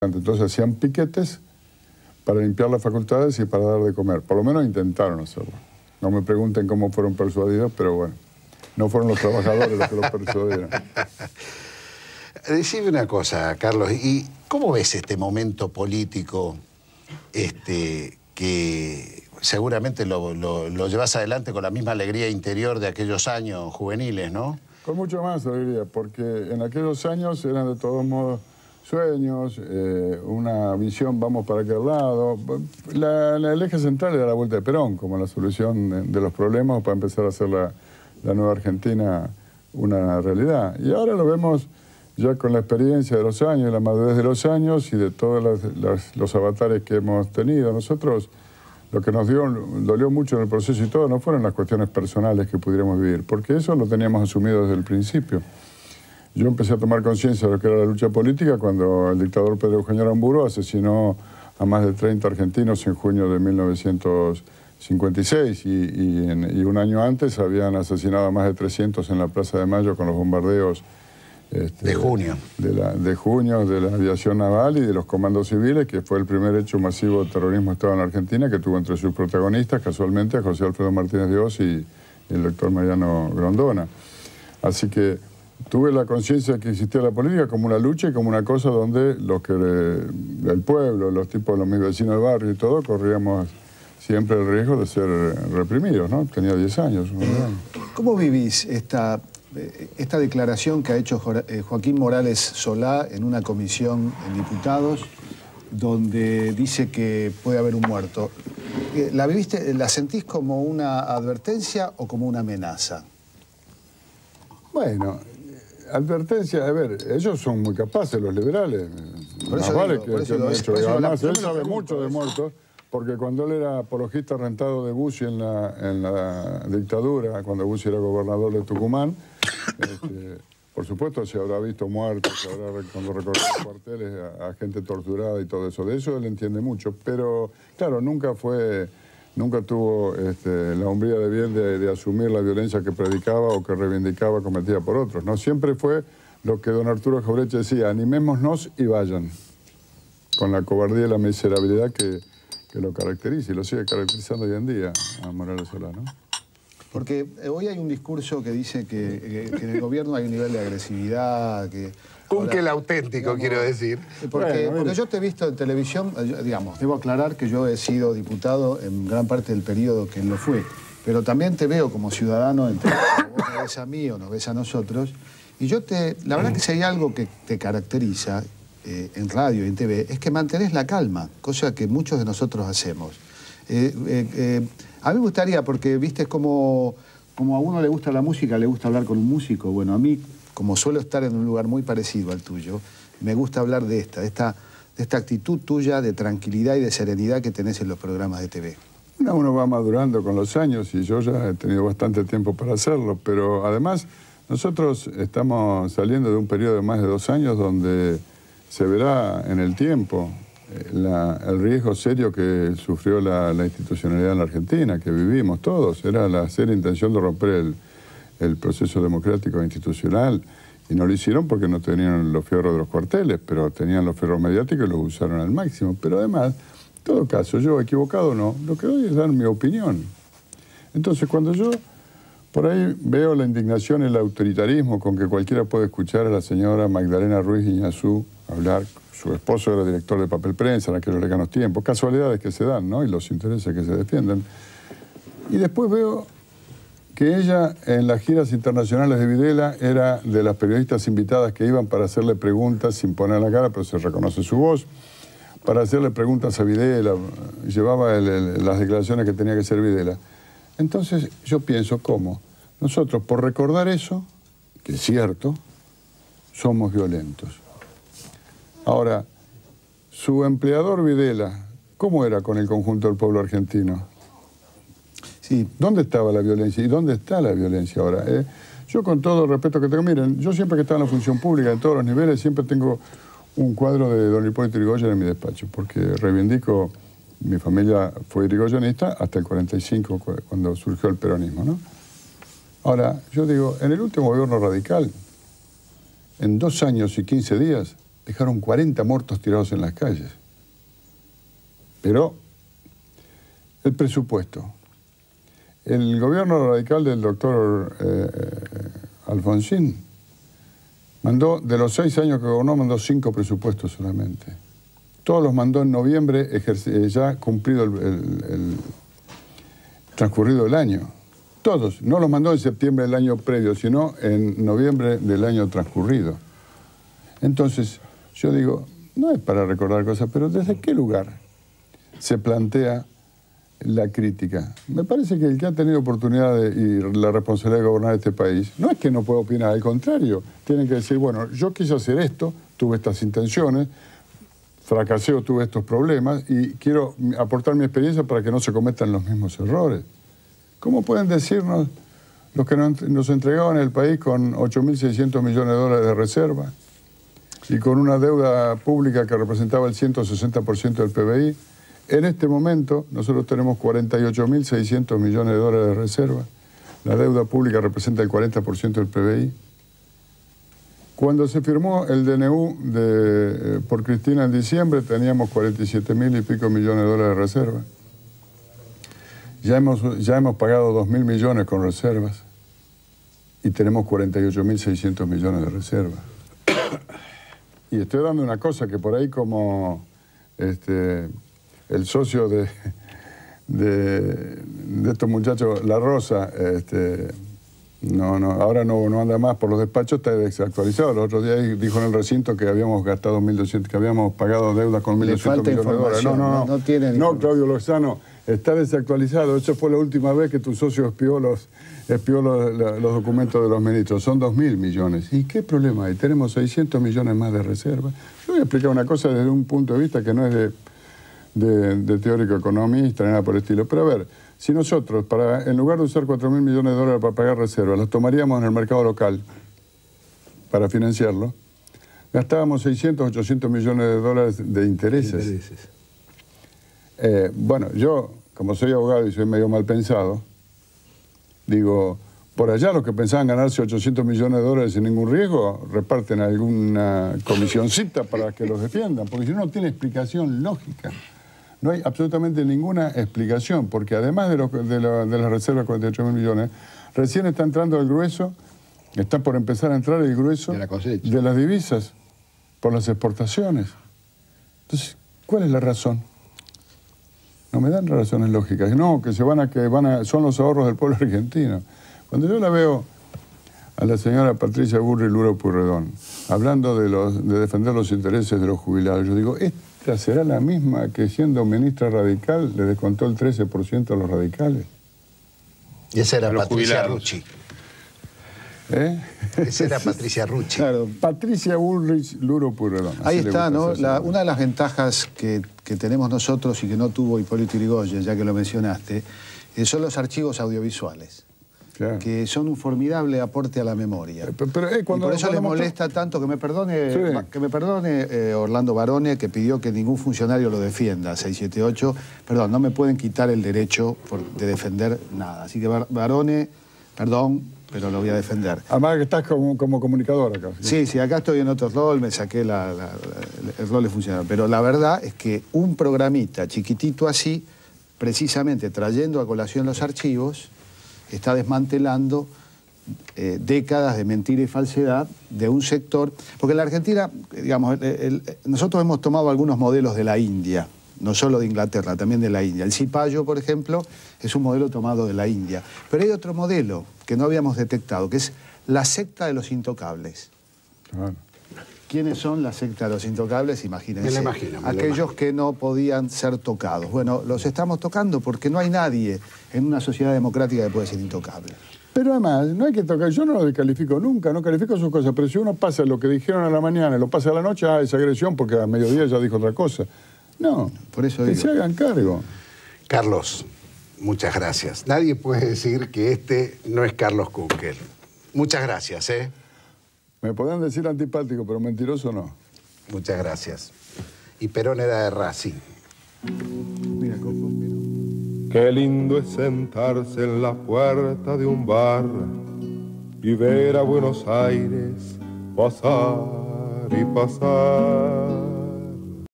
importante. Entonces hacían piquetes para limpiar las facultades y para dar de comer. Por lo menos intentaron hacerlo. No me pregunten cómo fueron persuadidos, pero bueno, no fueron los trabajadores los que los persuadieron. Decime una cosa, Carlos, ¿y cómo ves este momento político que seguramente lo llevas adelante con la misma alegría interior de aquellos años juveniles, ¿no? Con mucho más alegría, porque en aquellos años eran de todos modos sueños, una visión, vamos para aquel lado. El eje central era la vuelta de Perón, como la solución de los problemas para empezar a hacer la nueva Argentina una realidad. Y ahora lo vemos ya con la experiencia de los años, la madurez de los años y de todos los avatares que hemos tenido. Nosotros, lo que nos dolió mucho en el proceso y todo, no fueron las cuestiones personales que pudiéramos vivir, porque eso lo teníamos asumido desde el principio. Yo empecé a tomar conciencia de lo que era la lucha política cuando el dictador Pedro Eugenio Aramburu asesinó a más de 30 argentinos en junio de 1956 y un año antes habían asesinado a más de 300 en la Plaza de Mayo con los bombardeos de junio. De junio, de la aviación naval y de los comandos civiles, que fue el primer hecho masivo de terrorismo de Estado en Argentina, que tuvo entre sus protagonistas, casualmente, a José Alfredo Martínez de Oz y el doctor Mariano Grondona. Así que tuve la conciencia de que existía la política como una lucha y como una cosa donde los que del pueblo, los tipos de mis vecinos del barrio y todo, corríamos siempre el riesgo de ser reprimidos, ¿no? Tenía 10 años. ¿Cómo vivís esta declaración que ha hecho Joaquín Morales Solá en una comisión en diputados donde dice que puede haber un muerto? ¿La sentís como una advertencia o como una amenaza? Bueno, advertencia, a ver, ellos son muy capaces, los liberales. Por eso vale digo, que por eso han digo, hecho. por eso Además, yo él me lo sabe pregunto, mucho de muertos, porque cuando él era apologista rentado de Bussi en la dictadura, cuando Bussi era gobernador de Tucumán, por supuesto se habrá visto muertos, cuando recorrió los cuarteles a gente torturada y todo eso. De eso él entiende mucho, pero claro, nunca tuvo la hombría de bien de asumir la violencia que predicaba o que reivindicaba cometida por otros, ¿no? Siempre fue lo que don Arturo Jauretche decía: animémonos y vayan, con la cobardía y la miserabilidad que lo caracteriza y lo sigue caracterizando hoy en día a Morales Solá, ¿no? Porque hoy hay un discurso que dice que en el gobierno hay un nivel de agresividad, que... El auténtico, digamos, quiero decir. Porque yo te he visto en televisión, digamos, debo aclarar que yo he sido diputado en gran parte del periodo que él lo fue, pero también te veo como ciudadano, entre vos nos ves a mí o nos ves a nosotros, y la verdad que si hay algo que te caracteriza en radio y en TV, es que mantenés la calma, cosa que muchos de nosotros hacemos. A mí me gustaría, porque viste como a uno le gusta la música, le gusta hablar con un músico. Bueno, a mí, como suelo estar en un lugar muy parecido al tuyo, me gusta hablar de esta actitud tuya de tranquilidad y de serenidad que tenés en los programas de TV. Uno va madurando con los años y yo ya he tenido bastante tiempo para hacerlo, pero además nosotros estamos saliendo de un periodo de más de 2 años donde se verá en el tiempo el riesgo serio que sufrió la institucionalidad en la Argentina, que vivimos todos. Era la seria intención de romper el proceso democrático e institucional, y no lo hicieron porque no tenían los fierros de los cuarteles, pero tenían los fierros mediáticos y los usaron al máximo. Pero además, en todo caso, yo equivocado o no, lo que doy es dar mi opinión. Entonces, cuando yo por ahí veo la indignación y el autoritarismo con que cualquiera puede escuchar a la señora Magdalena Ruiz Guiñazú hablar, su esposo era director de Papel Prensa en aquellos lejanos tiempos, casualidades que se dan, ¿no? Y los intereses que se defienden. Y después veo que ella, en las giras internacionales de Videla, era de las periodistas invitadas que iban para hacerle preguntas sin poner la cara, pero se reconoce su voz, para hacerle preguntas a Videla, llevaba las declaraciones que tenía que hacer Videla. Entonces yo pienso, ¿cómo? Nosotros, por recordar eso, que es cierto, somos violentos. Ahora, su empleador Videla, ¿cómo era con el conjunto del pueblo argentino? Sí. ¿Dónde estaba la violencia y dónde está la violencia ahora? Yo, con todo el respeto que tengo, miren, yo siempre que estaba en la función pública, en todos los niveles, siempre tengo un cuadro de don Hipólito Yrigoyen en mi despacho, porque reivindico, mi familia fue yrigoyenista hasta el 45, cuando surgió el peronismo, ¿no? Ahora, yo digo, en el último gobierno radical, en 2 años y 15 días, dejaron 40 muertos tirados en las calles. Pero el presupuesto. El gobierno radical del doctor Alfonsín mandó, de los 6 años que gobernó, mandó 5 presupuestos solamente. Todos los mandó en noviembre, ya cumplido el transcurrido el año. Todos. No los mandó en septiembre del año previo, sino en noviembre del año transcurrido. Entonces, yo digo, no es para recordar cosas, pero ¿desde qué lugar se plantea la crítica? Me parece que el que ha tenido oportunidad y la responsabilidad de gobernar este país, no es que no pueda opinar, al contrario, tienen que decir, bueno, yo quise hacer esto, tuve estas intenciones, fracasé o tuve estos problemas y quiero aportar mi experiencia para que no se cometan los mismos errores. ¿Cómo pueden decirnos los que nos entregaban el país con 8.600 millones de dólares de reserva y con una deuda pública que representaba el 160% del PBI? En este momento nosotros tenemos 48.600 millones de dólares de reserva. La deuda pública representa el 40% del PBI. Cuando se firmó el DNU por Cristina en diciembre, teníamos 47.000 y pico millones de dólares de reserva. Ya hemos pagado 2.000 millones con reservas y tenemos 48.600 millones de reserva. Y estoy dando una cosa que por ahí como el socio de estos muchachos, La Rosa, ahora no anda más por los despachos, está desactualizado. El otro día dijo en el recinto que habíamos gastado 1.200, que habíamos pagado deuda con 1.200 millones de dólares. No tiene no, Claudio Lozano, está desactualizado. Esa fue la última vez que tu socio espió los documentos de los ministros. Son 2.000 millones. ¿Y qué problema hay? Tenemos 600 millones más de reserva. Yo voy a explicar una cosa desde un punto de vista que no es de teórico economista ni nada por el estilo. Pero a ver, si nosotros, en lugar de usar 4.000 millones de dólares para pagar reservas, los tomaríamos en el mercado local para financiarlo, gastábamos 600, 800 millones de dólares de intereses. Bueno, yo, como soy abogado y soy medio mal pensado, digo, por allá los que pensaban ganarse 800 millones de dólares sin ningún riesgo, reparten alguna comisioncita para que los defiendan, porque si no, no tiene explicación lógica. No hay absolutamente ninguna explicación, porque además de la reserva de 48.000 millones, recién está entrando el grueso, está por empezar a entrar el grueso de las divisas por las exportaciones. Entonces, ¿cuál es la razón? No me dan razones lógicas. No, que son los ahorros del pueblo argentino. Cuando yo la veo a la señora Patricia Bullrich Luro Pueyrredón hablando de defender los intereses de los jubilados, yo digo, ¿esta será la misma que siendo ministra radical le descontó el 13% a los radicales? Y esa era Patricia Rucci. Esa era Patricia Rucci. Claro. Patricia Bullrich Luro Pueyrredón. Ahí está, ¿no? Una de las ventajas que tenemos nosotros y que no tuvo Hipólito Yrigoyen, ya que lo mencionaste, son los archivos audiovisuales. Claro. Que son un formidable aporte a la memoria. Y por eso les molesta tanto, que me perdone Orlando Barone, que pidió que ningún funcionario lo defienda, 678, perdón, no me pueden quitar el derecho de defender nada. Así que Barone, perdón, pero lo voy a defender. Además que estás como comunicador acá. Sí, acá estoy en otro rol, me saqué el rol de funcionario. Pero la verdad es que un programita chiquitito así, precisamente trayendo a colación los archivos, está desmantelando décadas de mentira y falsedad de un sector. Porque en la Argentina, digamos, nosotros hemos tomado algunos modelos de la India, no solo de Inglaterra, también de la India. El cipayo, por ejemplo, es un modelo tomado de la India. Pero hay otro modelo que no habíamos detectado, que es la secta de los intocables. Claro. ¿Quiénes son la secta de los intocables? Imagínense. Me lo imagino. Aquellos que no podían ser tocados. Bueno, los estamos tocando porque no hay nadie en una sociedad democrática que pueda ser intocable. Pero además, no hay que tocar, yo no lo descalifico nunca, no califico sus cosas, pero si uno pasa lo que dijeron a la mañana y lo pasa a la noche, es agresión porque a mediodía ya dijo otra cosa. No, por eso que se hagan cargo. Carlos, muchas gracias. Nadie puede decir que este no es Carlos Kunkel. Muchas gracias, ¿eh? Me podrán decir antipático, pero mentiroso no. Muchas gracias. Y Perón era de Racing. Mira, Perón. Qué lindo es sentarse en la puerta de un bar y ver a Buenos Aires pasar. y pasar.